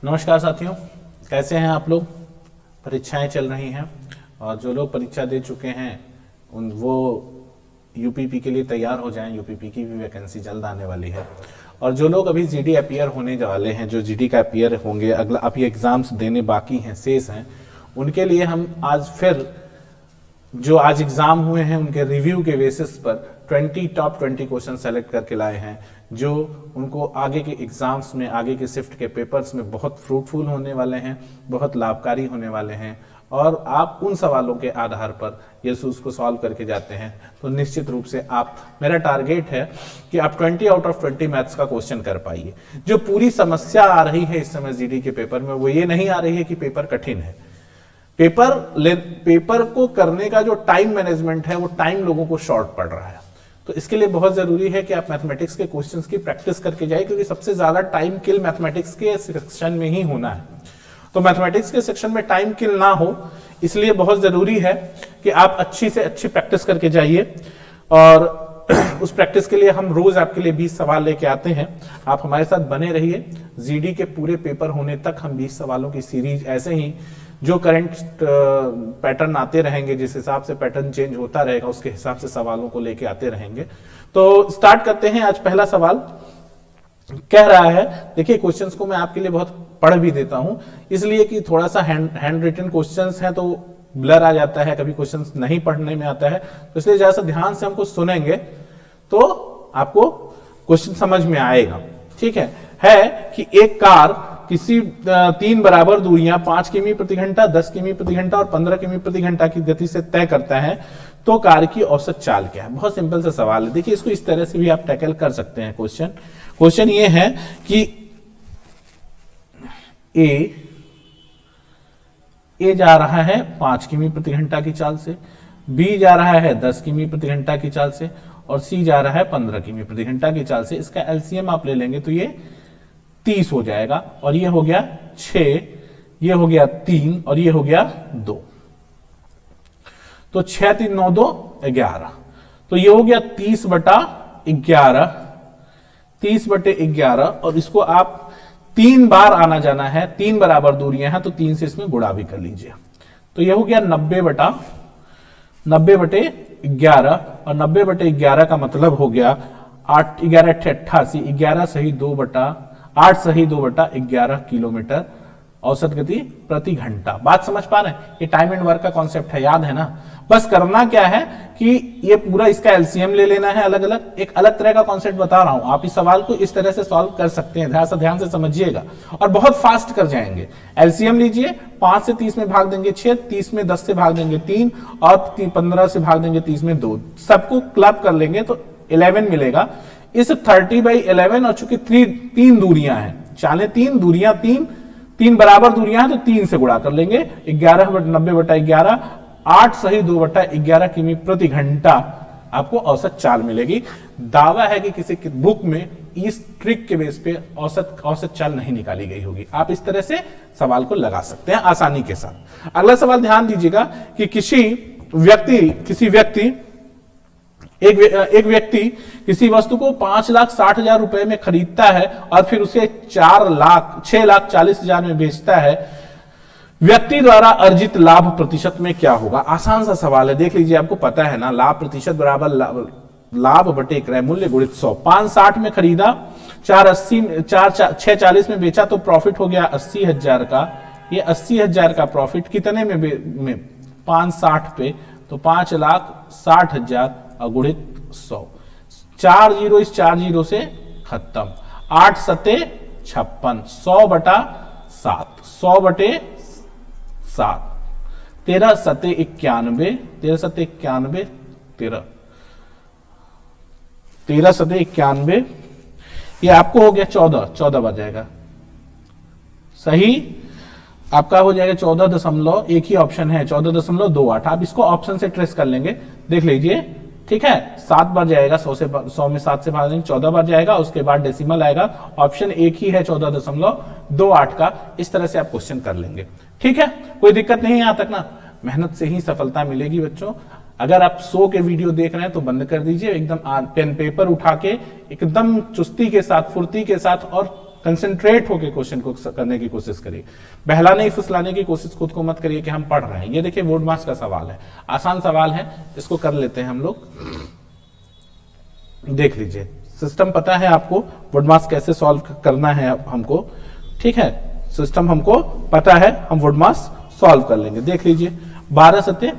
नमस्कार साथियों, कैसे हैं आप लोग। परीक्षाएं चल रही हैं और जो लोग परीक्षा दे चुके हैं वो यूपीपी के लिए तैयार हो जाएं। यूपीपी की भी वैकेंसी जल्द आने वाली है। और जो लोग अभी जीडी अपीयर होने वाले हैं, जो जीडी का अपीयर होंगे, अगला अभी एग्जाम्स देने बाकी हैं, शेष हैं, उनके लिए हम आज फिर जो आज एग्जाम हुए हैं उनके रिव्यू के बेसिस पर टॉप 20 क्वेश्चन सेलेक्ट करके लाए हैं, जो उनको आगे के एग्जाम्स में, आगे के शिफ्ट के पेपर्स में बहुत फ्रूटफुल होने वाले हैं, बहुत लाभकारी होने वाले हैं। और आप उन सवालों के आधार पर यदि उसको सॉल्व करके जाते हैं तो निश्चित रूप से मेरा टारगेट है कि आप 20 आउट ऑफ 20 मैथ्स का क्वेश्चन कर पाइए। जो पूरी समस्या आ रही है इस समय जीडी के पेपर में, वो ये नहीं आ रही है कि पेपर कठिन है। पेपर को करने का जो टाइम मैनेजमेंट है, वो टाइम लोगों को शॉर्ट पड़ रहा है। तो इसके लिए बहुत जरूरी है कि आप मैथमेटिक्स के क्वेश्चंस की प्रैक्टिस करके जाए, क्योंकि सबसे ज्यादा टाइम किल मैथमेटिक्स के सेक्शन में ही होना है। तो मैथमेटिक्स के सेक्शन में टाइम किल ना हो, इसलिए बहुत जरूरी है कि आप अच्छी से अच्छी प्रैक्टिस करके जाइए। और उस प्रैक्टिस के लिए हम रोज आपके लिए 20 सवाल लेके आते हैं। आप हमारे साथ बने रहिए। जीडी के पूरे पेपर होने तक हम 20 सवालों की सीरीज ऐसे ही जो करंट पैटर्न आते रहेंगे, जिस हिसाब से पैटर्न चेंज होता रहेगा, उसके हिसाब से सवालों को लेके आते रहेंगे। तो स्टार्ट करते हैं। आज पहला सवाल कह रहा है, देखिए क्वेश्चंस को मैं आपके लिए बहुत पढ़ भी देता हूं, इसलिए कि थोड़ा सा हैंड रिटन क्वेश्चंस हैं तो ब्लर आ जाता है, कभी क्वेश्चंस नहीं पढ़ने में आता है, तो इसलिए जरा सा ध्यान से हमको सुनेंगे तो आपको क्वेश्चन समझ में आएगा। ठीक है कि एक कार किसी 3 बराबर दूरियां 5 किमी प्रति घंटा, 10 किमी प्रति घंटा और 15 किमी प्रति घंटा की गति से तय करता है, तो कार की औसत चाल क्या है। बहुत सिंपल सा सवाल है। देखिए इसको इस तरह से भी आप टैकल कर सकते हैं। क्वेश्चन ये है कि ए जा रहा है 5 किमी प्रति घंटा की चाल से, बी जा रहा है 10 किमी प्रति घंटा की चाल से और सी जा रहा है 15 किमी प्रति घंटा की चाल से। इसका एलसीएम आप ले लेंगे तो ये 30 हो जाएगा, और ये हो गया 6, ये हो गया 3 और ये हो गया 2। तो 6 3 9 2 11, तो ये हो गया 30/11, 30/11। और इसको आप 3 बार आना जाना है, 3 बराबर दूरियां हैं तो 3 से इसमें गुणा भी कर लीजिए। तो ये हो गया 90/11 और 90/11 का मतलब हो गया 8 11 88, 11 सही 8 सही 2/11 किलोमीटर औसत गति प्रति घंटा। बात समझ पा रहे हैं? ये टाइम एंड वर्क का कॉन्सेप्ट है, याद है ना। बस करना क्या है कि ये पूरा इसका एलसीएम ले लेना है अलग अलग। एक अलग तरह का कॉन्सेप्ट बता रहा हूं, आप इस सवाल को इस तरह से सॉल्व कर सकते हैं। ध्यान से समझिएगा और बहुत फास्ट कर जाएंगे। एलसीएम लीजिए, 5 से 30 में भाग देंगे 6, 30 में 10 से भाग देंगे 3 और 15 से भाग देंगे 30 में 2, सबको क्लब कर लेंगे तो 11 मिलेगा। इस 30/11 और चूंकि 3 दूरियां हैं, चाले 3 दूरियां 3 बराबर दूरियां हैं तो 3 से गुणा कर लेंगे। 11/90/11, 8 सही 2/11 किमी प्रति घंटा आपको औसत चाल मिलेगी। दावा है कि किसी की बुक में इस ट्रिक के बेस पे औसत चाल नहीं निकाली गई होगी। आप इस तरह से सवाल को लगा सकते हैं आसानी के साथ। अगला सवाल ध्यान दीजिएगा कि एक व्यक्ति किसी वस्तु को 5,60,000 रुपए में खरीदता है और फिर उसे 6,40,000 में बेचता है। व्यक्ति द्वारा अर्जित लाभ प्रतिशत में क्या होगा। आसान सा सवाल है, देख लीजिए, आपको पता है ना, लाभ प्रतिशत बराबर लाभ बटे क्रय मूल्य गुणित 100। 5,60 में खरीदा, 6,40 में बेचा, तो प्रॉफिट हो गया 80,000 का। ये 80,000 का प्रॉफिट कितने में 5,60 पे, तो 5,60,000 गुणित 100। 4 जीरो इस 4 जीरो से खत्म। 8 सते 56, 100/7, 100/7, 13 सते 91, 13 सते 91, 13 सते 91, ये आपको हो गया 14 बच जाएगा। सही आपका हो जाएगा 14, एक ही ऑप्शन है 14.28। आप इसको ऑप्शन से ट्रेस कर लेंगे, देख लीजिए। ठीक है, 7 बार जाएगा, 100 में 7 से भाग देंगे 14 बार जाएगा, उसके बाद डेसिमल आएगा। ऑप्शन एक ही है 14.28 का। इस तरह से आप क्वेश्चन कर लेंगे। ठीक है, कोई दिक्कत नहीं है यहां तक ना। मेहनत से ही सफलता मिलेगी बच्चों। अगर आप 100 के वीडियो देख रहे हैं तो बंद कर दीजिए, एकदम पेन पेपर उठा के एकदम चुस्ती के साथ, फुर्ती के साथ और कंसेंट्रेट होकर क्वेश्चन को करने की कोशिश करिए, बहलाने ही फुसलाने की कोशिश खुद को मत करिए कि हम पढ़ रहे हैं। ये देखिए बोर्ड मास का सवाल है, आसान सवाल है, इसको कर लेते हैं हम लोग। देख लीजिए, सिस्टम पता है आपको, बोर्ड मास कैसे सॉल्व करना है हमको, ठीक है, सिस्टम हमको पता है, हम बोर्ड मास सॉल्व कर लेंगे। देख लीजिए 12 सत्ते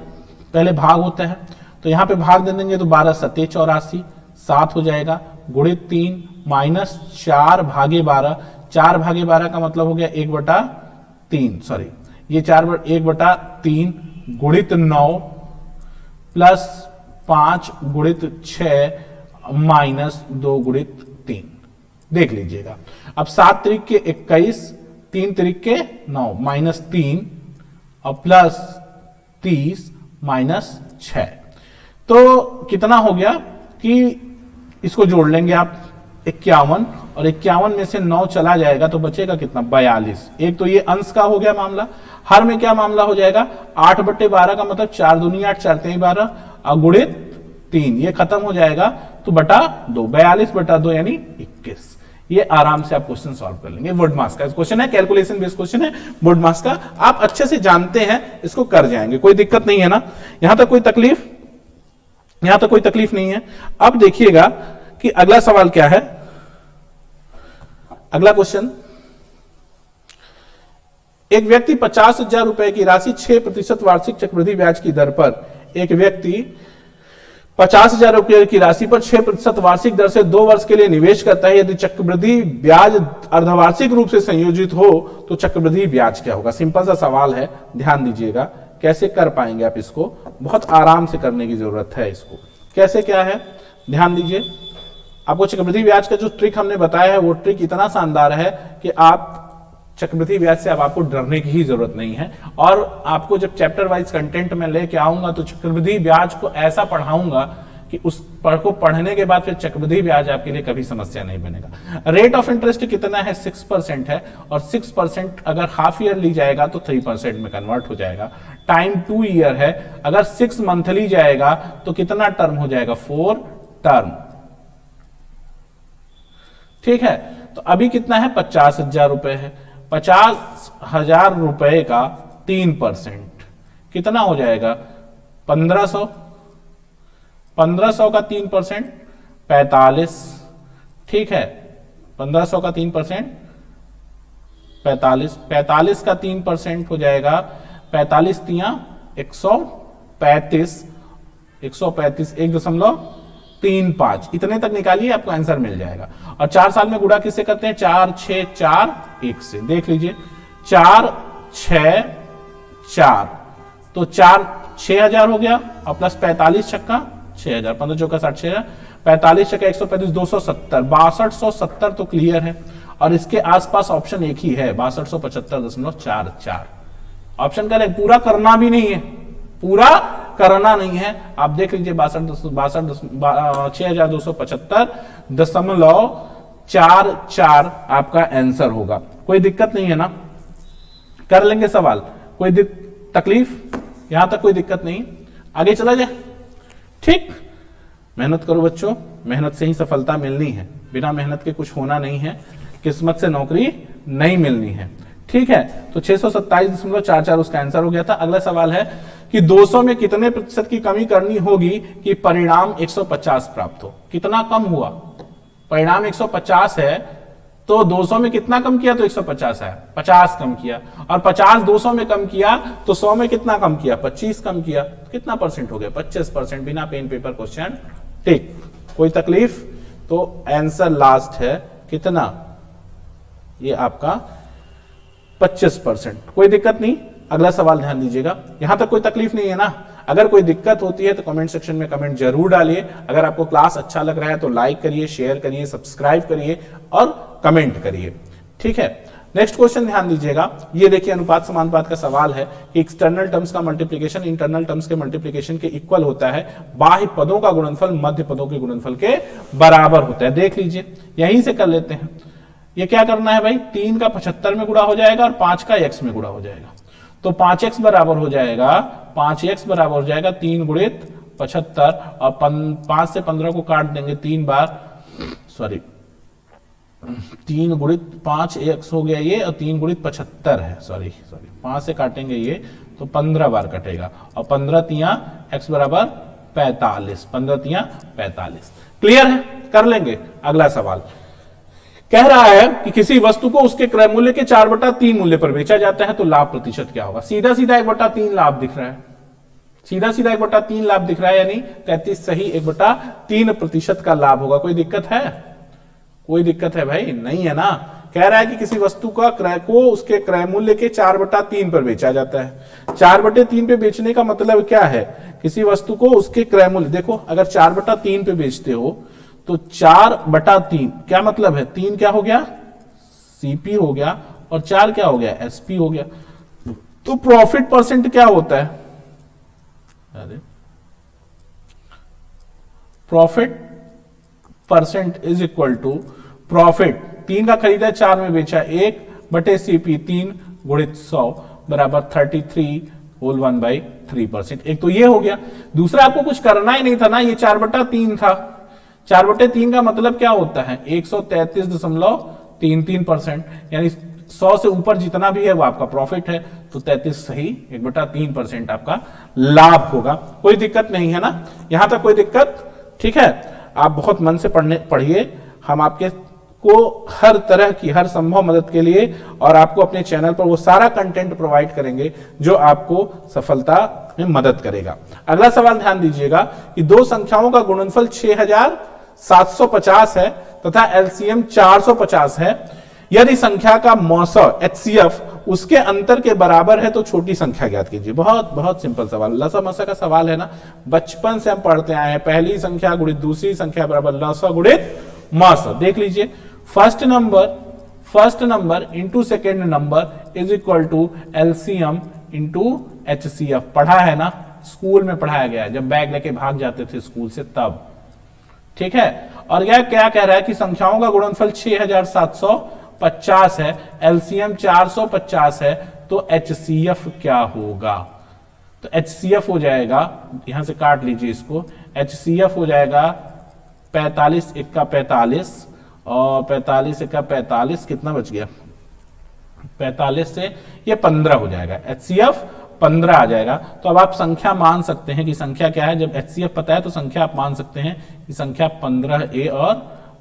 पहले भाग होता है, तो यहां पे भाग दे देंगे तो 12 सत्ते 84, 7 हो जाएगा, गुणित 3 माइनस 4 भागे 12, 4 भागे 12 का मतलब हो गया 1/3, सॉरी ये 1/3 गुणित 9 प्लस 5 गुणित 6 माइनस 2 गुणित 3। देख लीजिएगा, अब 7 त्रिक के 21, 3 त्रिक के 9 माइनस 3 और प्लस 30 माइनस 6, तो कितना हो गया कि इसको जोड़ लेंगे आप 51, और 51 में से 9 चला जाएगा तो बचेगा कितना 42। एक तो ये अंश का हो गया मामला, हर में क्या मामला हो जाएगा 8/12 का मतलब 4 दूनी 8, 4 3 12 और गुणित 3, ये खत्म हो जाएगा तो बटा 2, 42/2 यानी 21। ये आराम से आप क्वेश्चन सॉल्व कर लेंगे। बोर्ड मास का क्वेश्चन है, कैलकुलेशन बेस्ड क्वेश्चन है, बोर्ड मास का आप अच्छे से जानते हैं, इसको कर जाएंगे, कोई दिक्कत नहीं है ना, यहां तक कोई तकलीफ, यहां तक कोई तकलीफ नहीं है। अब देखिएगा कि अगला सवाल क्या है, अगला क्वेश्चन, एक व्यक्ति 50,000 रुपए की राशि 6% वार्षिक चक्रवृद्धि ब्याज की दर पर, एक व्यक्ति 50,000 रुपए की राशि पर 6% वार्षिक दर से 2 वर्ष के लिए निवेश करता है। यदि चक्रवृद्धि ब्याज अर्धवार्षिक रूप से संयोजित हो तो चक्रवृद्धि ब्याज क्या होगा। सिंपल सा सवाल है, ध्यान दीजिएगा, कैसे कर पाएंगे आप इसको, बहुत आराम से करने की जरूरत है इसको। कैसे क्या है ध्यान दीजिए, आपको चक्रवृद्धि ब्याज का जो ट्रिक हमने बताया है वो ट्रिक इतना शानदार है कि आप चक्रवृद्धि ब्याज से अब आपको डरने की ही जरूरत नहीं है। और आपको जब चैप्टर वाइज कंटेंट में लेके आऊंगा तो चक्रवृद्धि ब्याज को ऐसा पढ़ाऊंगा कि उस को पढ़ने के बाद फिर चक्रवृद्धि ब्याज आपके लिए कभी समस्या नहीं बनेगा। रेट ऑफ इंटरेस्ट कितना है 6% है, और 6% अगर हाफ ईयर ली जाएगा तो 3% में कन्वर्ट हो जाएगा। टाइम 2 ईयर है, अगर 6 मंथली जाएगा तो कितना टर्म हो जाएगा 4 टर्म, ठीक है। तो अभी कितना है 50,000 रुपए है, 50,000 रुपए का 3% कितना हो जाएगा 1500, 1500 का 3% 45, ठीक है, 1500 का 3% 45, 45 का 3% हो जाएगा 45 तिया 135, 135 1.35, इतने तक निकालिए आपको आंसर मिल जाएगा। और 4 साल में गुणा किससे करते हैं 4 6 4 1 से, देख लीजिए 4 6 4, तो 4 6,000 हो गया और प्लस 45 छक्का 6,000, 15 चौका 60, 6,000, 45 छक्का 135 270, 6270 तो क्लियर है। और इसके आसपास ऑप्शन एक ही है 6275.44, ऑप्शन करेक्ट, पूरा करना भी नहीं है, पूरा करना नहीं है। आप देख लीजिए 62,6,275.44 आपका आंसर होगा। कोई दिक्कत नहीं है ना, कर लेंगे सवाल, कोई तकलीफ, यहां तक कोई दिक्कत नहीं, आगे चला जाए, ठीक। मेहनत करो बच्चों, मेहनत से ही सफलता मिलनी है, बिना मेहनत के कुछ होना नहीं है, किस्मत से नौकरी नहीं मिलनी है, ठीक है। तो 627.44 उसका आंसर हो गया था। अगला सवाल है कि 200 में कितने प्रतिशत की कमी करनी होगी कि परिणाम 150 प्राप्त हो। कितना कम हुआ, परिणाम 150 है तो 200 में कितना कम किया तो 150 है, 50 कम किया, और 50 200 में कम किया तो 100 में कितना कम किया 25 कम किया, कितना परसेंट हो गया 25%, बिना पेन पेपर क्वेश्चन, ठीक। कोई तकलीफ, तो आंसर लास्ट है कितना, ये आपका 25%, कोई दिक्कत नहीं। अगला सवाल ध्यान दीजिएगा, यहां तक कोई तकलीफ नहीं है ना। अगर कोई दिक्कत होती है तो कमेंट सेक्शन में कमेंट जरूर डालिए। अगर आपको क्लास अच्छा लग रहा है तो लाइक करिए, शेयर करिए, सब्सक्राइब करिए और कमेंट करिए, ठीक है। नेक्स्ट क्वेश्चन ध्यान दीजिएगा, ये देखिए अनुपात समानुपात का सवाल है कि एक्सटर्नल टर्म्स का मल्टीप्लिकेशन इंटरनल टर्म्स के मल्टीप्लिकेशन के इक्वल होता है, बाह्य पदों का गुणनफल मध्य पदों के गुणनफल के बराबर होता है। देख लीजिए, यहीं से कर लेते हैं। ये क्या करना है भाई, 3 का 75 में गुणा हो जाएगा और 5 का x में गुणा हो जाएगा, तो 5x बराबर हो जाएगा, 5x बराबर हो जाएगा 3 गुणित 75, और 5 से 15 को काट देंगे 3 बार, सॉरी 3 गुणित 5 x हो गया ये, और 3 गुणित 75 है, सॉरी 5 से काटेंगे ये तो 15 बार कटेगा, और 15 तिया x बराबर 45, 15 तिया 45। क्लियर है? कर लेंगे। अगला सवाल कह रहा है कि किसी वस्तु को उसके क्रय मूल्य के 4/3 मूल्य पर बेचा जाता है तो लाभ प्रतिशत क्या होगा। सीधा सीधा 1/3 लाभ दिख रहा है, सीधा सीधा 1/3 लाभ दिख रहा है, यानी 33 सही 1/3% का लाभ होगा। कोई दिक्कत है? कोई दिक्कत है भाई? नहीं है ना। कह रहा है कि किसी वस्तु का क्रय को उसके क्रय मूल्य के 4/3 पर बेचा जाता है। 4/3 पे बेचने का मतलब क्या है? किसी वस्तु को उसके क्रय मूल्य, देखो अगर 4/3 पे बेचते हो तो 4/3 क्या मतलब है? 3 क्या हो गया? सीपी हो गया, और 4 क्या हो गया? एसपी हो गया। तो प्रॉफिट परसेंट क्या होता है? अरे profit percent is equal to profit, 3 का खरीदा 4 में बेचा 1/CP 3 गुणित 100 बराबर 33/1/3%। एक तो ये हो गया। दूसरा आपको कुछ करना ही नहीं था ना, ये 4/3 था। 4/3 का मतलब क्या होता है? 133.33%, यानी 100 से ऊपर जितना भी है वो आपका प्रॉफिट है, तो 33 सही 1/3% आपका लाभ होगा। कोई दिक्कत नहीं है ना, यहां तक कोई दिक्कत? ठीक है, आप बहुत मन से पढ़िए। हम आपके को हर तरह की हर संभव मदद के लिए और आपको अपने चैनल पर वो सारा कंटेंट प्रोवाइड करेंगे जो आपको सफलता में मदद करेगा। अगला सवाल ध्यान दीजिएगा कि दो संख्याओं का गुणनफल 6750 है तथा एलसीएम 450 है। यदि संख्या का मौसा HCF उसके अंतर के बराबर है तो छोटी संख्या ज्ञात कीजिए। बहुत बहुत सिंपल सवाल, लसा मसा का सवाल है ना, बचपन से हम पढ़ते आए हैं। पहली संख्या गुणित दूसरी संख्या बराबर लसा गुणित मौसा। देख लीजिए, first number into second number is equal to LCM into HCF। पढ़ा है ना, स्कूल में पढ़ाया गया है, जब बैग लेके भाग जाते थे स्कूल से तब। ठीक है, और यह क्या कह रहा है कि संख्याओं का गुणनफल 6750 है, एलसीएम 450 है, तो HCF क्या होगा? तो HCF हो जाएगा, यहां से काट लीजिए इसको, HCF हो जाएगा 45 × 45 और 45 × 45 कितना बच गया? 45 से ये 15 हो जाएगा, HCF 15 आ जाएगा। तो अब आप संख्या मान सकते हैं कि संख्या क्या है। जब HCF पता है तो संख्या आप मान सकते हैं कि संख्या 15A और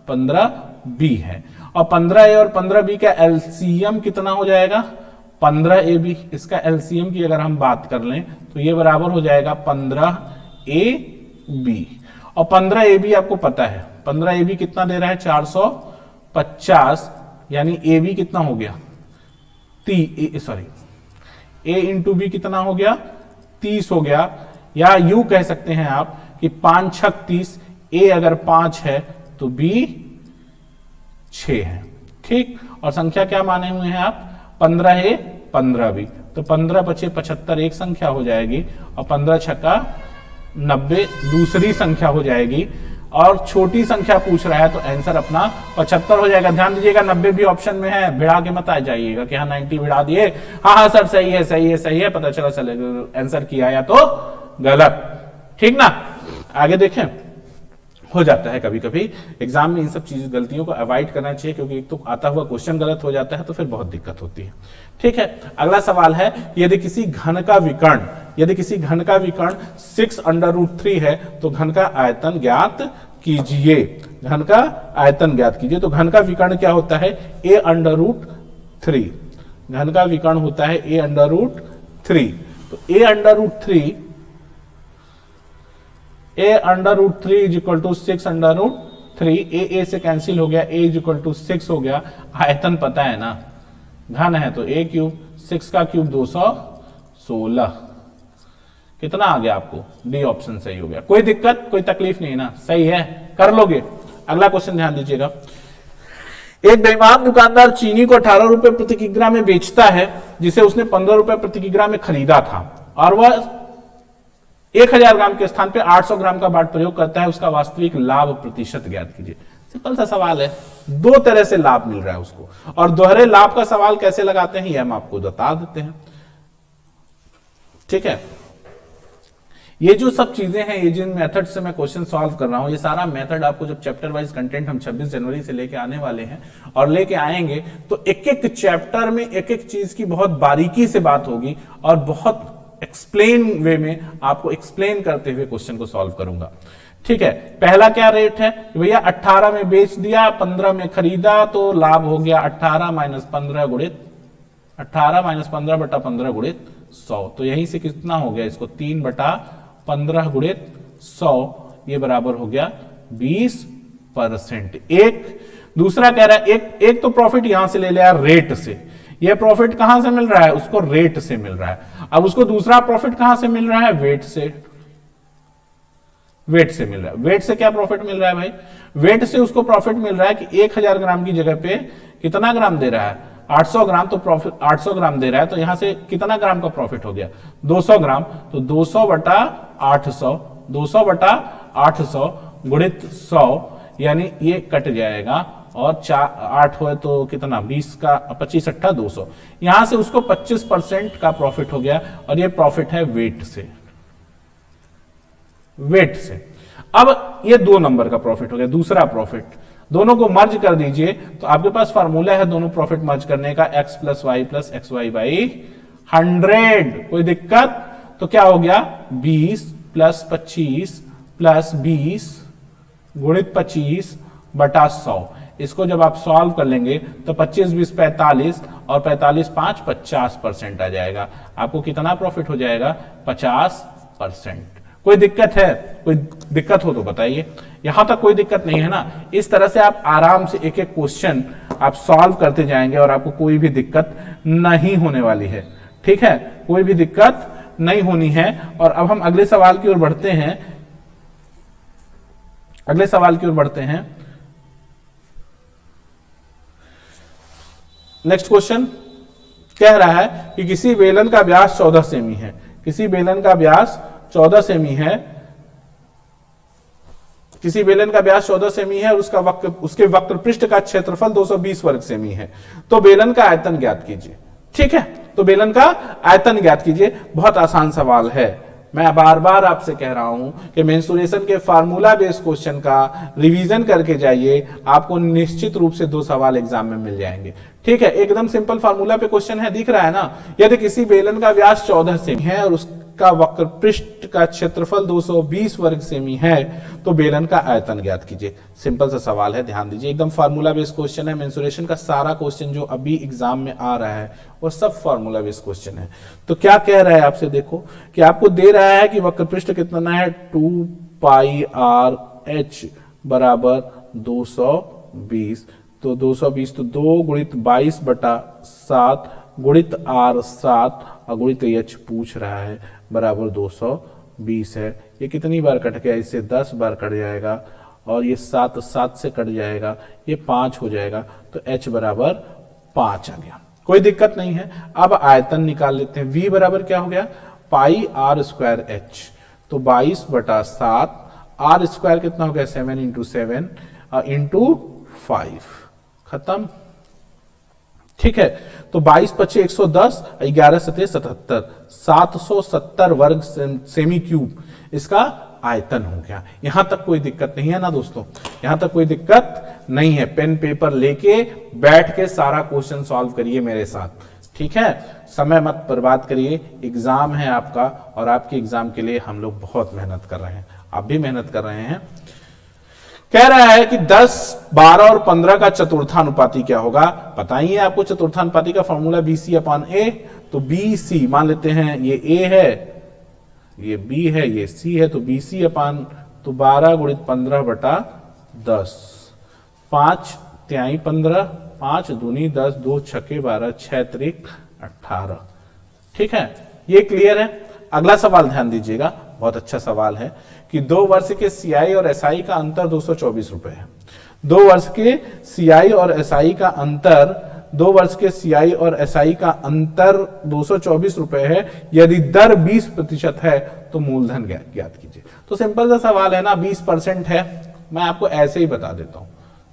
15B है, और 15A और 15B का एलसीएम कितना हो जाएगा? 15AB। इसका एलसीएम की अगर हम बात कर लें तो ये बराबर हो जाएगा 15AB, और 15AB आपको पता है 15AB कितना दे रहा है? 450, यानी AB कितना हो गया? A इंटू B कितना हो गया? 30 हो गया। या यूं कह सकते हैं आप कि 5 × 30, A अगर 5 है तो B 6 है। ठीक, और संख्या क्या माने हुए हैं आप? 15A 15B, तो 15 × 5 = 75 एक संख्या हो जाएगी, और 15 × 6 = 90 दूसरी संख्या हो जाएगी, और छोटी संख्या पूछ रहा है तो आंसर अपना 75 हो जाएगा। ध्यान दीजिएगा 90 भी ऑप्शन में है, भिड़ा के मत आ जाइएगा कि हाँ 90 भिड़ा दिए, हाँ सर सही है सही है सही है, पता चला चलेगा आंसर किया या तो गलत। ठीक ना, आगे देखें। हो जाता है कभी कभी एग्जाम में इन सब चीज गलतियों को अवॉइड करना चाहिए, क्योंकि एक तो आता हुआ क्वेश्चन गलत हो जाता है तो फिर बहुत दिक्कत होती है। ठीक है, अगला सवाल है, यदि किसी घन का विकर्ण 6√3 है तो घन का आयतन ज्ञात कीजिए। घन का आयतन ज्ञात कीजिए। तो घन का विकर्ण क्या होता है? a√3। घन का विकर्ण होता है a√3। तो a√3 = 6√3, a से कैंसिल हो गया, a = 6 हो गया। आयतन पता है ना, घन है तो a³, 6 का क्यूब 216। कितना आ गया आपको? डी ऑप्शन सही हो गया। कोई दिक्कत कोई तकलीफ नहीं ना, सही है, कर लोगे। अगला क्वेश्चन ध्यान दीजिएगा। एक बेईमान दुकानदार चीनी को 18 रुपए प्रति किलोग्राम में बेचता है, जिसे उसने 15 रुपए प्रति किलोग्राम में खरीदा था, और वह 1000 ग्राम के स्थान पे 800 ग्राम का बाट प्रयोग करता है। उसका वास्तविक लाभ प्रतिशत ज्ञात कीजिए। सिंपल सा सवाल है, दो तरह से लाभ मिल रहा है उसको, और दोहरे लाभ का सवाल कैसे लगाते हैं ये हम आपको बता देते हैं। ठीक है, ये जो सब चीजें हैं, ये जिन मेथड से मैं क्वेश्चन सॉल्व कर रहा हूं, ये सारा मेथड आपको जब चैप्टर वाइज कंटेंट हम 26 जनवरी से लेके आने वाले हैं और लेके आएंगे, तो एक एक चैप्टर में एक एक चीज की बहुत बारीकी से बात होगी और बहुत एक्सप्लेन वे में आपको एक्सप्लेन करते हुए क्वेश्चन को सॉल्व करूंगा। ठीक है, पहला क्या रेट है भैया, 18 में बेच दिया, 15 में खरीदा, तो लाभ हो गया 18 माइनस 15 गुणित 18 माइनस 15 बटा 15 गुणित 100। तो यहीं से कितना हो गया, इसको 3 बटा 15 गुणित 100, ये बराबर हो गया 20%। एक दूसरा कह रहा है, एक तो प्रॉफिट यहां से ले लिया रेट से, ये प्रॉफिट कहां से मिल रहा है, उसको रेट से मिल रहा है। अब उसको दूसरा प्रॉफिट कहां से मिल रहा है, वेट से, वेट से मिल रहा है। वेट से क्या प्रॉफिट मिल रहा है भाई, वेट से उसको प्रॉफिट मिल रहा है कि 1000 ग्राम की जगह पे कितना ग्राम दे रहा है, 800 ग्राम, तो प्रॉफिट 800 ग्राम दे रहा है, तो यहां से कितना ग्राम का प्रॉफिट हो गया, 200 ग्राम, तो 200 बटा 800, 200 बटा 800 गुणित 100, यानी ये कट जाएगा और 8 हो तो कितना, 20 का 25 अट्ठा 200, यहां से उसको 25% का प्रॉफिट हो गया और ये प्रॉफिट है वेट से, वेट से। अब ये 2 नंबर का प्रॉफिट हो गया। दूसरा प्रॉफिट, दोनों को मर्ज कर दीजिए, तो आपके पास फार्मूला है दोनों प्रॉफिट मर्ज करने का, x plus y plus x y by 100। कोई दिक्कत, तो क्या हो गया 20 प्लस 25 प्लस 20 गुणित 25 बटा 100। इसको जब आप सॉल्व कर लेंगे तो 25 20 45 और 45 5 50% आ जाएगा। आपको कितना प्रॉफिट हो जाएगा, 50%। कोई दिक्कत है, कोई दिक्कत हो तो बताइए। यहां तक कोई दिक्कत नहीं है ना। इस तरह से आप आराम से एक एक क्वेश्चन आप सॉल्व करते जाएंगे और आपको कोई भी दिक्कत नहीं होने वाली है। ठीक है, कोई भी दिक्कत नहीं होनी है। और अब हम अगले सवाल की ओर बढ़ते हैं। अगले सवाल की ओर बढ़ते हैं। नेक्स्ट क्वेश्चन कह रहा है कि किसी बेलन का व्यास 14 सेमी है, किसी बेलन का व्यास 14 सेमी है, किसी बेलन का व्यास 14 सेमी है और उसके वक्र पृष्ठ का क्षेत्रफल 220 वर्ग सेमी है, तो बेलन का आयतन ज्ञात कीजिए। ठीक है, तो बेलन का आयतन ज्ञात कीजिए। बहुत आसान सवाल है। मैं बार बार आपसे कह रहा हूं कि मेंसुरेशन के फार्मूला बेस्ड क्वेश्चन का रिवीजन करके जाइए, आपको निश्चित रूप से 2 सवाल एग्जाम में मिल जाएंगे। ठीक है, एकदम सिंपल फार्मूला पे क्वेश्चन है, दिख रहा है ना। यदि किसी बेलन का व्यास 14 सेमी है और उसका वक्र पृष्ठ का क्षेत्रफल 220 वर्ग सेमी है, तो बेलन का आयतन ज्ञात कीजिए। सिंपल सा सवाल है, ध्यान दीजिए। एकदम फार्मूला बेस्ड क्वेश्चन है। मेंसुरेशन का सारा क्वेश्चन जो अभी एग्जाम में आ रहा है वो सब फार्मूला बेस्ड क्वेश्चन है। तो क्या कह रहा है आपसे, देखो कि आपको दे रहा है कि वक्र पृष्ठ कितना है, 2 पाई आर एच बराबर 220। तो 220 तो 2 गुणित 22 बटा 7 गुणित आर 7 और गुणित एच पूछ रहा है बराबर 220 है। ये कितनी बार कट गया, इससे 10 बार कट जाएगा और ये 7 7 से कट जाएगा, ये 5 हो जाएगा, तो h बराबर 5 आ गया। कोई दिक्कत नहीं है। अब आयतन निकाल लेते हैं। v बराबर क्या हो गया, पाई आर स्क्वायर एच, तो 22 बटा 7, आर स्क्वायर कितना हो गया 7 इंटू 7 इंटू 5, खत्म। ठीक है, तो 22 पच्चीस 110, 11 सतह 77, 770 वर्ग सेमी क्यूब इसका आयतन हो गया। यहां तक कोई दिक्कत नहीं है ना दोस्तों, यहां तक कोई दिक्कत नहीं है। पेन पेपर लेके बैठ के सारा क्वेश्चन सॉल्व करिए मेरे साथ। ठीक है, समय मत बर्बाद करिए। एग्जाम है आपका और आपके एग्जाम के लिए हम लोग बहुत मेहनत कर रहे हैं, आप भी मेहनत कर रहे हैं। कह रहा है कि 10, 12 और 15 का चतुर्थानुपाती क्या होगा। पता ही है आपको चतुर्थानुपाती का फॉर्मूला BC अपॉन A। तो BC मान लेते हैं, ये A है, ये B है, ये C है, तो BC अपॉन, तो 12 गुणित 15 बटा 10, 5 तिहाई 15, 5 दूनी 10, 2 छक्के 12, 6 त्रिक 18। ठीक है, ये क्लियर है। अगला सवाल ध्यान दीजिएगा, बहुत अच्छा सवाल है कि 2 वर्ष के CI और SI का अंतर 224 रुपए है। 2 वर्ष के CI और SI का अंतर, 2 वर्ष के CI और SI का अंतर 224 रुपए है। यदि दर 20% है तो मूलधन ज्ञात कीजिए। तो सिंपल सा सवाल है ना, 20% है। मैं आपको ऐसे ही बता देता हूं,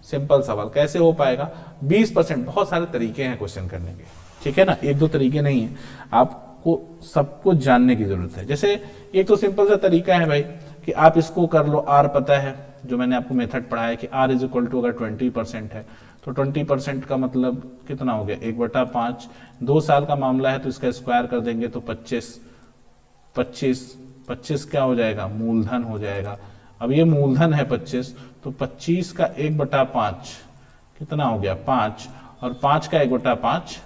सिंपल सवाल कैसे हो पाएगा 20%। बहुत सारे तरीके हैं क्वेश्चन करने के, ठीक है ना, 1-2 तरीके नहीं है। आप आपको सब कुछ जानने की जरूरत है। जैसे एक तो सिंपल सा तरीका है भाई कि आप इसको कर लो, आर पता है, जो मैंने आपको मेथड पढ़ाया कि आर इज इक्वल टू अगर 20% है तो 20% का मतलब कितना हो गया 1/5। 2 साल का मामला है तो इसका स्क्वायर कर देंगे तो 25 क्या हो जाएगा, मूलधन हो जाएगा। अब ये मूलधन है 25, तो 25 का 1/5 कितना हो गया 5, और 5 का 1/5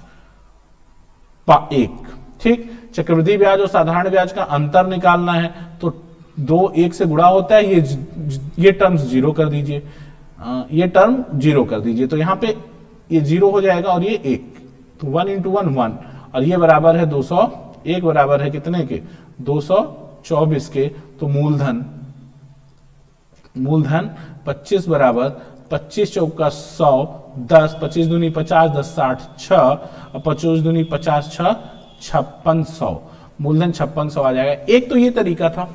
1। ठीक, चक्रवृद्धि ब्याज और साधारण ब्याज का अंतर निकालना है तो 2 1 से गुणा होता है, ये टर्म्स जीरो कर दीजिए, ये टर्म जीरो कर दीजिए, तो यहां पे ये जीरो हो जाएगा और ये 1, तो 1 × 1 1, और ये बराबर है 200, 1 बराबर है कितने के 224 के। तो मूलधन 25 बराबर 25 चौका 100, 10 25 दूनी 50, 10 60 6, और 25 दूनी 50 6 5600, मूलधन 5600 आ जाएगा। एक तो ये तरीका था,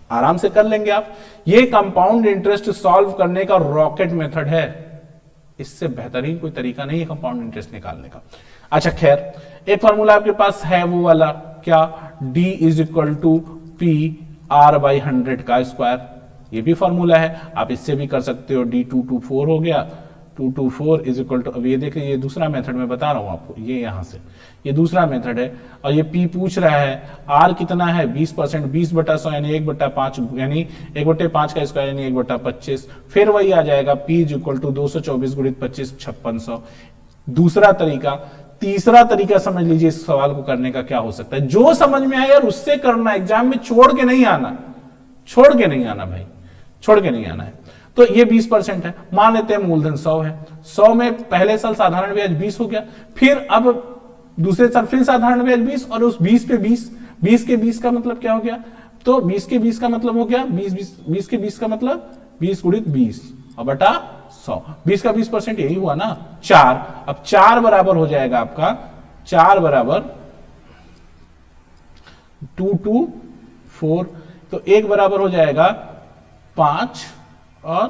आराम से कर लेंगे आप। ये कंपाउंड इंटरेस्ट सॉल्व करने का रॉकेट मेथड है, इससे बेहतरीन कोई तरीका नहीं है कंपाउंड इंटरेस्ट निकालने का। अच्छा खैर, एक फॉर्मूला आपके पास है वो वाला क्या, D is equal to p r by 100 का स्क्वायर, ये भी फॉर्मूला है, आप इससे भी कर सकते हो। D224 हो गया, 224 इज इक्वल टू, अब ये देखिए ये दूसरा मेथड मैं बता रहा हूं आपको, ये यहां से ये दूसरा मेथड है, और ये P पूछ रहा है R कितना है 20%, 20/100 यानी 1/5, यानी 1/5 का स्क्वायर यानी 1/25, फिर वही आ जाएगा P इज इक्वल टू 224 × 25 5600। दूसरा तरीका। तीसरा तरीका समझ लीजिए इस सवाल को करने का क्या हो सकता है, जो समझ में आया यार उससे करना, एग्जाम में छोड़ के नहीं आना, छोड़ के नहीं आना भाई, छोड़ के नहीं आना है। तो ये 20% है, मान लेते हैं मूलधन 100 है, 100 में पहले साल साधारण ब्याज 20 हो गया, फिर अब दूसरे साल फिर साधारण ब्याज 20, और उस 20 पे 20 के 20 का मतलब क्या हो गया, तो 20 के 20 का मतलब हो गया 20 के 20 का मतलब 20 × 20 और बटा 100, 20 का 20% यही हुआ ना 4। अब 4 बराबर हो जाएगा आपका, 4 बराबर 224, तो 1 बराबर हो जाएगा 5 और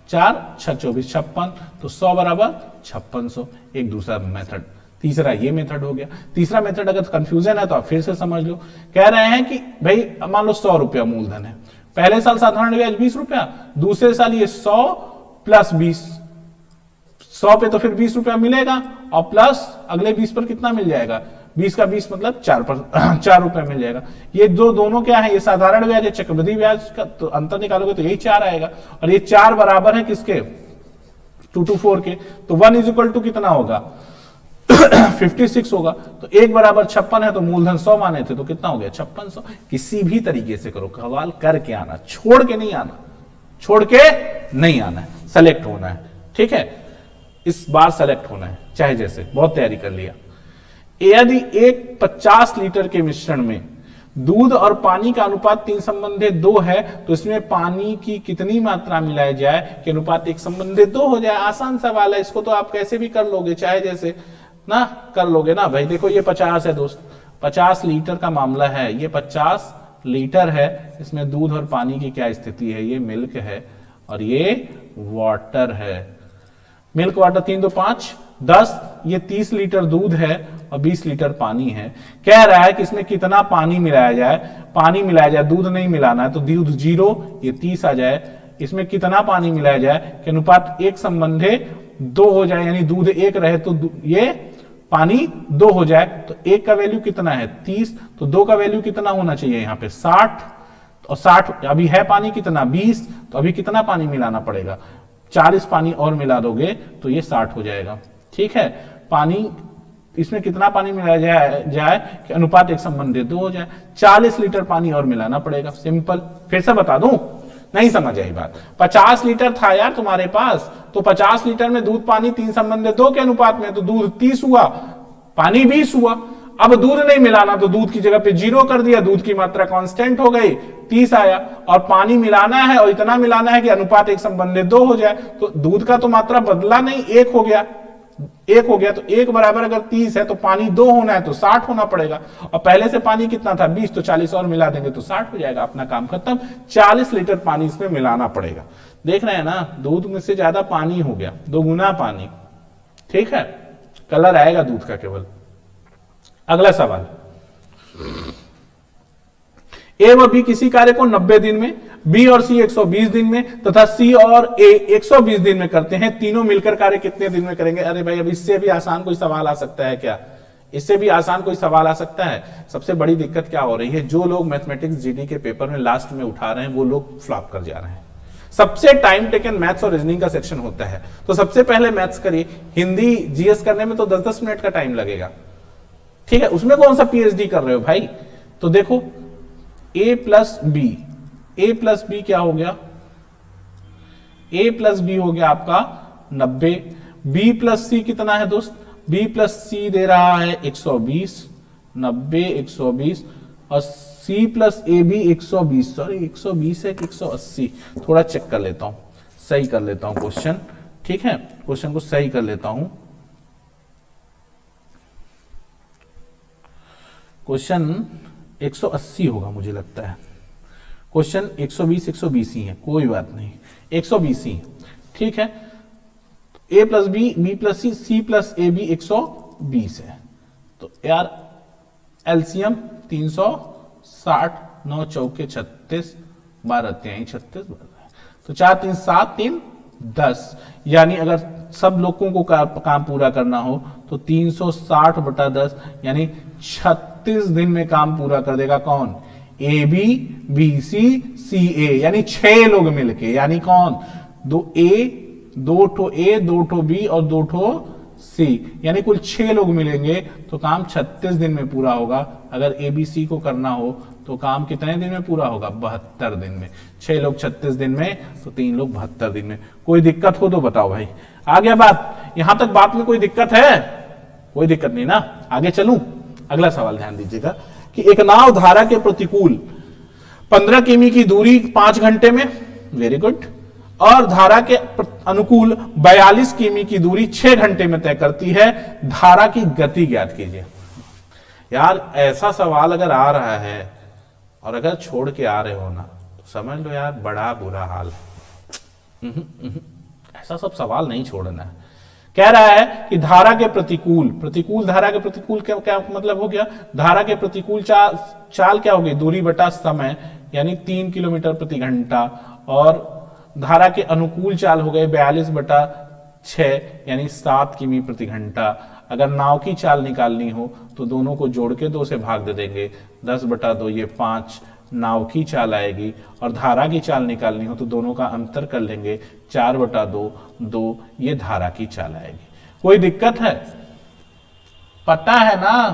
4 6 24 56, तो 100 बराबर 5600। एक दूसरा मेथड, तीसरा ये मेथड हो गया। तीसरा मेथड अगर कंफ्यूजन है तो आप फिर से समझ लो, कह रहे हैं कि भाई मान लो 100 रुपया मूलधन है, पहले साल साधारण ब्याज 20 रुपया, दूसरे साल ये 100 + 20, 100 पे तो फिर 20 रुपया मिलेगा, और प्लस अगले 20 पर कितना मिल जाएगा, 20 का 20 मतलब 4 रुपया मिल जाएगा। ये दोनों क्या है, ये साधारण ब्याज है, चक्रवृद्धि ब्याज का तो अंतर निकालोगे तो यही 4 आएगा, और ये 4 बराबर है किसके 224 के, तो 1 इज इक्वल टू कितना होगा 56 होगा, तो 1 बराबर 56 है, तो मूलधन 100 माने थे तो कितना हो गया 5600। किसी भी तरीके से करो, सवाल करके आना, छोड़ के नहीं आना, छोड़ के नहीं आना है, सेलेक्ट होना है, ठीक है, इस बार सेलेक्ट होना है, चाहे जैसे, बहुत तैयारी कर लिया। यदि एक 50 लीटर के मिश्रण में दूध और पानी का अनुपात 3:2 है, तो इसमें पानी की कितनी मात्रा मिलाई जाए कि अनुपात 1:2 हो जाए। आसान सवाल है, इसको तो आप कैसे भी कर लोगे, चाहे जैसे ना कर लोगे ना भाई। देखो ये 50 है दोस्त, 50 लीटर का मामला है, ये 50 लीटर है, इसमें दूध और पानी की क्या स्थिति है, ये मिल्क है और ये वाटर है। मिल्क वाटर 3 2 5 10, ये 30 लीटर दूध है और 20 लीटर पानी है। कह रहा है कि इसमें कितना पानी मिलाया जाए, पानी मिलाया जाए, दूध नहीं मिलाना है, तो दूध 0, ये 30 आ जाए। इसमें कितना पानी मिलाया जाए कि अनुपात 1:2 हो जाए, यानी दूध 1 रहे तो ये पानी 2 हो जाए, तो 1 का वैल्यू कितना है 30, तो 2 का वैल्यू कितना होना चाहिए यहाँ पे 60, और 60 अभी है पानी कितना 20, तो अभी कितना पानी मिलाना पड़ेगा 40 पानी और मिला दोगे तो ये 60 हो जाएगा। ठीक है, पानी इसमें कितना पानी मिलाया जाए कि अनुपात 1:2 हो जाए, 40 लीटर पानी और मिलाना पड़ेगा। सिंपल, फिर से बता दूं, नहीं समझ आई बात। 50 लीटर था यार तुम्हारे पास, तो 50 लीटर में दूध पानी 3:2 के अनुपात में, तो दूध 30 हुआ, पानी 20 हुआ। अब दूध नहीं मिलाना तो दूध की जगह पे 0 कर दिया, दूध की मात्रा कांस्टेंट हो गई, 30 आया, और पानी मिलाना है और इतना मिलाना है कि अनुपात 1:2 हो जाए, तो दूध का तो मात्रा बदला नहीं, 1 हो गया, 1 हो गया, तो 1 बराबर अगर 30 है तो पानी 2 होना है तो 60 होना पड़ेगा, और पहले से पानी कितना था 20, तो 40 और मिला देंगे तो 60 हो जाएगा, अपना काम खत्म। 40 लीटर पानी इसमें मिलाना पड़ेगा। देख रहे हैं ना, दूध में से ज्यादा पानी हो गया, 2 गुना पानी। ठीक है, कलर आएगा दूध का केवल। अगला सवाल, ए व बी किसी कार्य को 90 दिन में, बी और सी 120 दिन में तथा सी और ए 120 दिन में करते हैं। तीनों मिलकर कार्य कितने दिन में करेंगे? अरे भाई अब इससे भी आसान कोई सवाल आ सकता है क्या? इससे भी आसान कोई सवाल आ सकता है? सबसे बड़ी दिक्कत क्या हो रही है, जो लोग मैथमेटिक्स जीडी के पेपर में लास्ट में उठा रहे हैं वो लोग फ्लॉप कर जा रहे हैं। सबसे टाइम टेकन मैथ्स और रीजनिंग का सेक्शन होता है, तो सबसे पहले मैथ्स करिए। हिंदी जीएस करने में तो 10-10 मिनट का टाइम लगेगा, ठीक है, उसमें कौन सा पीएचडी कर रहे हो भाई? तो देखो ए प्लस बी क्या हो गया? ए प्लस बी हो गया आपका 90। बी प्लस सी कितना है दोस्त? बी प्लस सी दे रहा है 120, 90 120, और सी प्लस ए भी 120, सॉरी 120 है कि 180, थोड़ा चेक कर लेता हूं, सही कर लेता हूं क्वेश्चन, ठीक है, क्वेश्चन को सही कर लेता हूं। क्वेश्चन 180 होगा मुझे लगता है, क्वेश्चन 120 ही है, कोई बात नहीं, 120 ही, ठीक है। A plus B plus C plus A B 120 है, तो यार एलसीएम 360, 9 चौके 36, 12 तिहाई 36, तो 4 3 7 3 10, यानी अगर सब लोगों को काम पूरा करना हो तो 360/10 यानी 36 दिन में काम पूरा कर देगा कौन? ए बी बी सी सी ए, यानी 6 लोग मिलके, यानी कौन? 2 ए 2 ठो ए 2 ठो बी और 2 ठो सी, यानी कुल 6 लोग मिलेंगे तो काम 36 दिन में पूरा होगा। अगर ए बी सी को करना हो तो काम कितने दिन में पूरा होगा? 72 दिन में। 6 लोग 36 दिन में तो 3 लोग 72 दिन में। कोई दिक्कत हो तो बताओ भाई। आ गया बात? यहां तक बात में कोई दिक्कत है? कोई दिक्कत नहीं ना? आगे चलूं? अगला सवाल ध्यान दीजिएगा कि एक नाव धारा के प्रतिकूल 15 किमी की दूरी 5 घंटे में, वेरी गुड, और धारा के अनुकूल 42 किमी की दूरी 6 घंटे में तय करती है। धारा की गति ज्ञात कीजिए। यार ऐसा सवाल अगर आ रहा है और अगर छोड़ के आ रहे हो ना तो समझ लो यार बड़ा बुरा हाल है। ऐसा सब सवाल नहीं छोड़ना है। कह रहा है कि धारा के प्रतिकूल धारा के प्रतिकूल क्या मतलब हो गया? धारा के प्रतिकूल चाल क्या हो गई? दूरी बटा समय, यानी 3 किलोमीटर प्रति घंटा, और धारा के अनुकूल चाल हो गए 42/6 यानी 7 किमी प्रति घंटा। अगर नाव की चाल निकालनी हो तो दोनों को जोड़ के 2 से भाग दे देंगे, 10/2 ये 5 नाव की चाल आएगी, और धारा की चाल निकालनी हो तो दोनों का अंतर कर लेंगे, 4/2 2 ये धारा की चाल आएगी। कोई दिक्कत है? पता है ना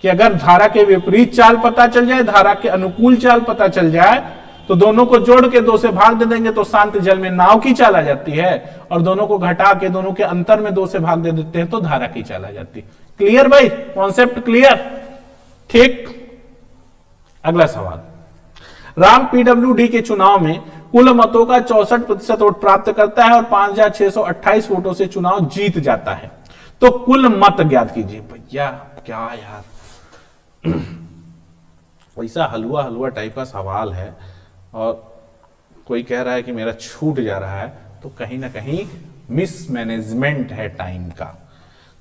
कि अगर धारा के विपरीत चाल पता चल जाए, धारा के अनुकूल चाल पता चल जाए तो दोनों को जोड़ के 2 से भाग दे देंगे तो शांत जल में नाव की चाल आ जाती है, और दोनों को घटा के दोनों के अंतर में 2 से भाग दे देते हैं तो धारा की चाल आ जाती है। क्लियर भाई? Concept clear? ठीक। अगला सवाल, राम पीडब्ल्यूडी के चुनाव में कुल मतों का 64% वोट प्राप्त करता है और 5628 वोटों से चुनाव जीत जाता है, तो कुल मत ज्ञात कीजिए। भैया क्या यार, वैसा हलवा टाइप का सवाल है और कोई कह रहा है कि मेरा छूट जा रहा है, तो कहीं ना कहीं मिसमैनेजमेंट है टाइम का।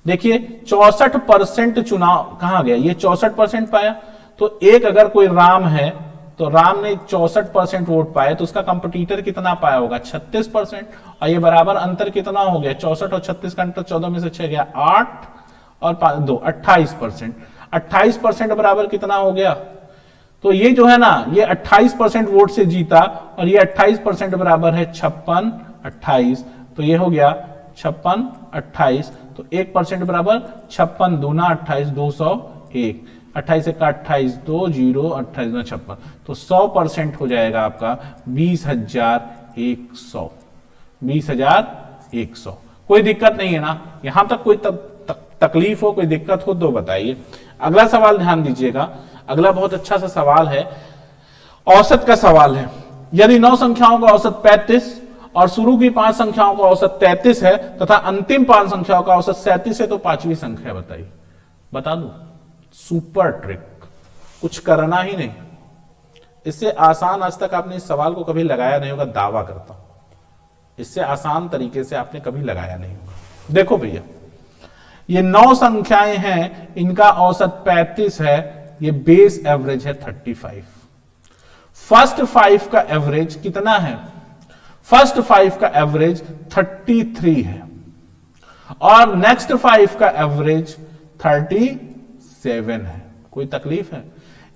देखिए 64% चुनाव कहां गया? ये 64% पाया, तो एक अगर कोई राम है तो राम ने 64% वोट पाए, तो उसका कंपटीटर कितना पाया होगा? 36%, और ये बराबर अंतर कितना हो गया? 64 और 36 का अंतर 14 में से 6 गया 8 और 5 2 28%। 28% बराबर कितना हो गया? तो ये जो है ना, ये 28% वोट से जीता, और ये 28% बराबर है 56 28, तो ये हो गया 56 28, तो 1% बराबर 56 दूना 28 201, 28 का 28 2 0 28 2 56, तो 100% हो जाएगा आपका 20,100। 20,100। कोई दिक्कत नहीं है ना? यहां तक कोई तकलीफ हो, कोई दिक्कत हो तो बताइए। अगला सवाल ध्यान दीजिएगा। अगला बहुत अच्छा सा सवाल है, औसत का सवाल है। यदि 9 संख्याओं का औसत 35 और शुरू की 5 संख्याओं का औसत 33 है तथा अंतिम 5 संख्याओं का औसत 37 है, तो 5वीं संख्या बताइए। बता दूं? सुपर ट्रिक, कुछ करना ही नहीं। इससे आसान आज तक आपने इस सवाल को कभी लगाया नहीं होगा, दावा करता हूं। इससे आसान तरीके से आपने कभी लगाया नहीं होगा। देखो भैया, ये 9 संख्याएं हैं, इनका औसत 35 है, ये बेस एवरेज है 35। फर्स्ट 5 का एवरेज कितना है? फर्स्ट 5 का एवरेज 33 है और नेक्स्ट 5 का एवरेज 37 है। कोई तकलीफ है?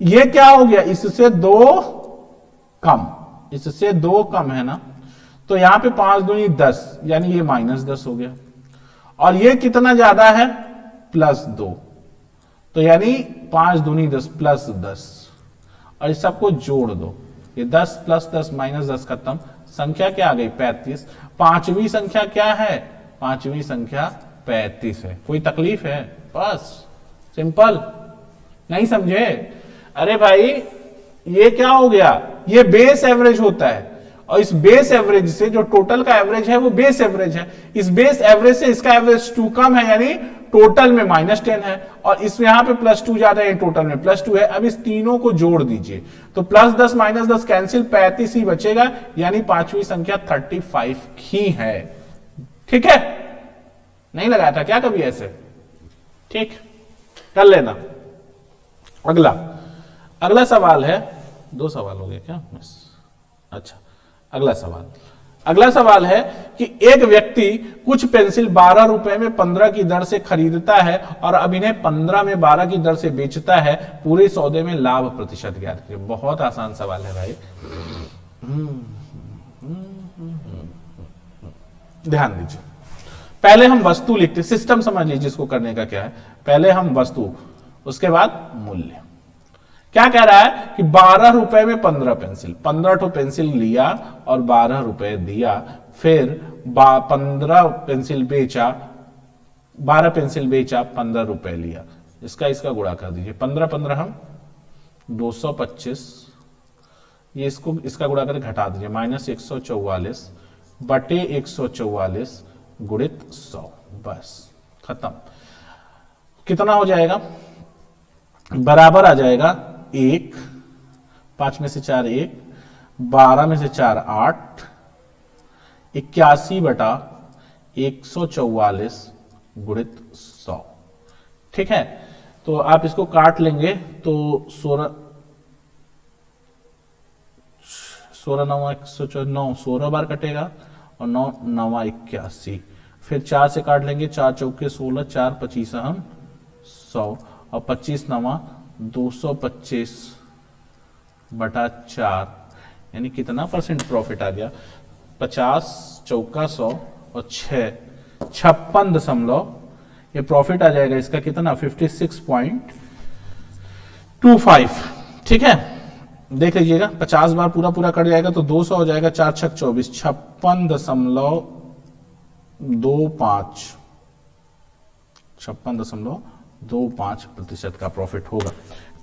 ये क्या हो गया? इससे 2 कम, इससे 2 कम है ना, तो यहां पे 5 दूनी 10, यानी ये -10 हो गया। और ये कितना ज्यादा है? +2, तो यानी 5 दूनी 10 +10, और इस सबको जोड़ दो, ये 10 + 10 -10 खत्म, संख्या क्या आ गई? 35। पांचवी संख्या क्या है? पांचवी संख्या 35 है। कोई तकलीफ है? बस सिंपल। नहीं समझे? अरे भाई ये क्या हो गया? ये बेस एवरेज होता है और इस बेस एवरेज से जो टोटल का एवरेज है वो बेस एवरेज है। इस बेस एवरेज से इसका एवरेज 2 कम है, यानी टोटल में -10 है, और इसमें यहां पे +2 ज्यादा है, टोटल में +2 है। अब इस तीनों को जोड़ दीजिए तो +10 -10 कैंसिल, 35 ही बचेगा, यानी पांचवी संख्या 35 ही है। ठीक है? नहीं लगाया था क्या कभी ऐसे? ठीक, कर लेना। अगला सवाल है, 2 सवाल हो गए क्या? अच्छा, अगला सवाल है कि एक व्यक्ति कुछ पेंसिल 12 रुपए में 15 की दर से खरीदता है और अब इन्हें 15 में 12 की दर से बेचता है। पूरे सौदे में लाभ प्रतिशत ज्ञात कीजिए। बहुत आसान सवाल है भाई, ध्यान दीजिए। पहले हम वस्तु लिखते, सिस्टम समझ लीजिए इसको करने का क्या है। पहले हम वस्तु, उसके बाद मूल्य। क्या कह रहा है कि 12 रुपए में 15 पेंसिल, 15 ठो पेंसिल लिया और 12 रुपए दिया, फिर 15 पेंसिल बेचा, 12 पेंसिल बेचा, 15 रुपए लिया। इसका गुणा कर दीजिए, 15 15 हम 225, ये इसका गुणा करके घटा दीजिए, -144 बटे 144 गुणित 100, बस खत्म। कितना हो जाएगा? बराबर आ जाएगा 1, 5 में से 4 1, 12 में से 4 8, 81 बटा 144 गुणित 100। ठीक है, तो आप इसको काट लेंगे तो 16 9 114, 16 बार कटेगा और 9 9 81, फिर 4 से काट लेंगे, 4 चौके 16, 4 25 हम 100 और 25 9 225 बटा 4, यानी कितना परसेंट प्रॉफिट आ गया? 50 चौका 100 और 6 56 ये प्रॉफिट आ जाएगा इसका कितना? 56.25। ठीक है, देख लीजिएगा, 50 बार पूरा कट जाएगा तो 200 हो जाएगा, 4 छक 24, 56.25 56.25% का प्रॉफिट होगा।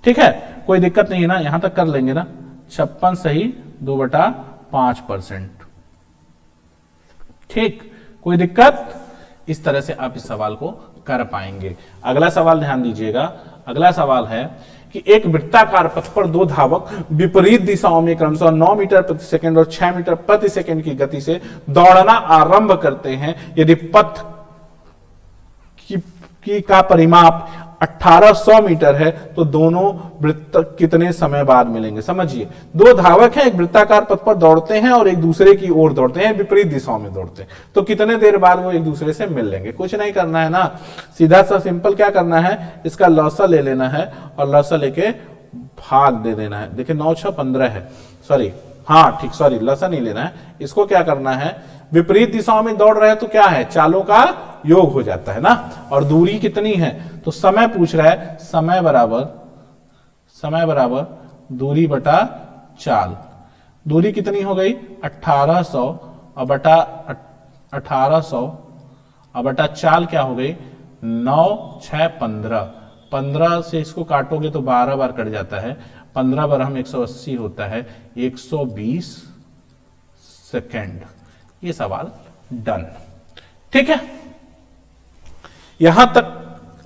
ठीक है, कोई दिक्कत नहीं है ना, यहां तक कर लेंगे ना। 56 सही 2/5%। ठीक, कोई दिक्कत? इस तरह से आप इस सवाल को कर पाएंगे। अगला सवाल ध्यान दीजिएगा। अगला सवाल है कि एक वृत्ताकार पथ पर 2 धावक विपरीत दिशाओं में क्रमशः 9 मीटर प्रति सेकंड और 6 मीटर प्रति सेकंड की गति से दौड़ना आरंभ करते हैं। यदि पथ की का परिमाप 1800 मीटर है तो दोनों वृत्त कितने समय बाद मिलेंगे? समझिए, 2 धावक हैं, एक वृत्ताकार पथ पर दौड़ते हैं और एक दूसरे की ओर दौड़ते हैं, विपरीत दिशाओं में दौड़ते हैं, तो कितने देर बाद वो एक दूसरे से मिल लेंगे? कुछ नहीं करना है ना, सीधा सा सिंपल क्या करना है, इसका लौसा ले लेना है और लौसा लेके भाग दे देना है। देखिए 9 6 15 है, सॉरी, हाँ ठीक, सॉरी, लौसा नहीं लेना है। इसको क्या करना है, विपरीत दिशाओं में दौड़ रहे हैं तो क्या है, चालों का योग हो जाता है ना, और दूरी कितनी है, तो समय पूछ रहा है, समय बराबर दूरी बटा चाल। दूरी कितनी हो गई? 1800 और बटा 1800 और बटा चाल क्या हो गई? 9 6 15। 15 से इसको काटोगे तो 12 बार कट जाता है, 15 बार हम 180 होता है, 120 सेकेंड। ये सवाल डन। ठीक है, यहां तक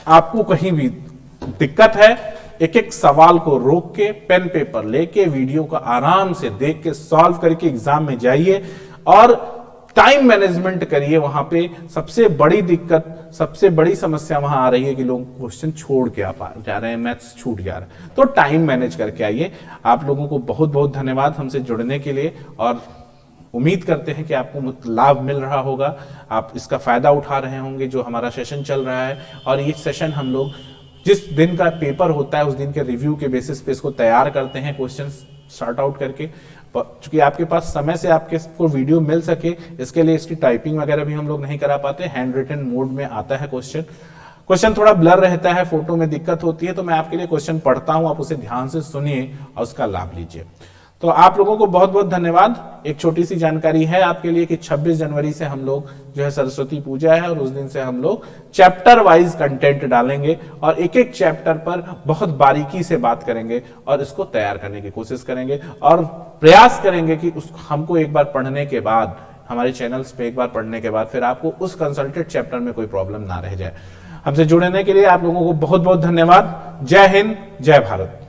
आपको कहीं भी दिक्कत है, एक एक सवाल को रोक के पेन पेपर लेके वीडियो को आराम से देख के सॉल्व करके एग्जाम में जाइए और टाइम मैनेजमेंट करिए। वहां पे सबसे बड़ी दिक्कत, सबसे बड़ी समस्या वहां आ रही है कि लोग क्वेश्चन छोड़ के जा रहे हैं, मैथ्स छूट जा रहा है। तो टाइम मैनेज करके आइए। आप लोगों को बहुत बहुत धन्यवाद हमसे जुड़ने के लिए, और उम्मीद करते हैं कि आपको लाभ मिल रहा होगा, आप इसका फायदा उठा रहे होंगे जो हमारा सेशन चल रहा है। और ये सेशन हम लोग जिस दिन का पेपर होता है उस दिन के रिव्यू के बेसिस पे इसको तैयार करते हैं, क्वेश्चन सॉर्ट आउट करके। चूंकि आपके पास समय से आपके को वीडियो मिल सके, इसके लिए इसकी टाइपिंग वगैरह भी हम लोग नहीं करा पाते, हैंड रिटन मोड में आता है क्वेश्चन थोड़ा ब्लर रहता है, फोटो में दिक्कत होती है, तो मैं आपके लिए क्वेश्चन पढ़ता हूं, आप उसे ध्यान से सुनिए और उसका लाभ लीजिए। तो आप लोगों को बहुत बहुत धन्यवाद। एक छोटी सी जानकारी है आपके लिए कि 26 जनवरी से हम लोग जो है सरस्वती पूजा है, और उस दिन से हम लोग चैप्टर वाइज कंटेंट डालेंगे और एक एक चैप्टर पर बहुत बारीकी से बात करेंगे और इसको तैयार करने की कोशिश करेंगे, और प्रयास करेंगे कि हमको एक बार पढ़ने के बाद, हमारे चैनल्स पे एक बार पढ़ने के बाद फिर आपको उस कंसल्टेड चैप्टर में कोई प्रॉब्लम ना रह जाए। हमसे जुड़ने के लिए आप लोगों को बहुत बहुत धन्यवाद। जय हिंद, जय भारत।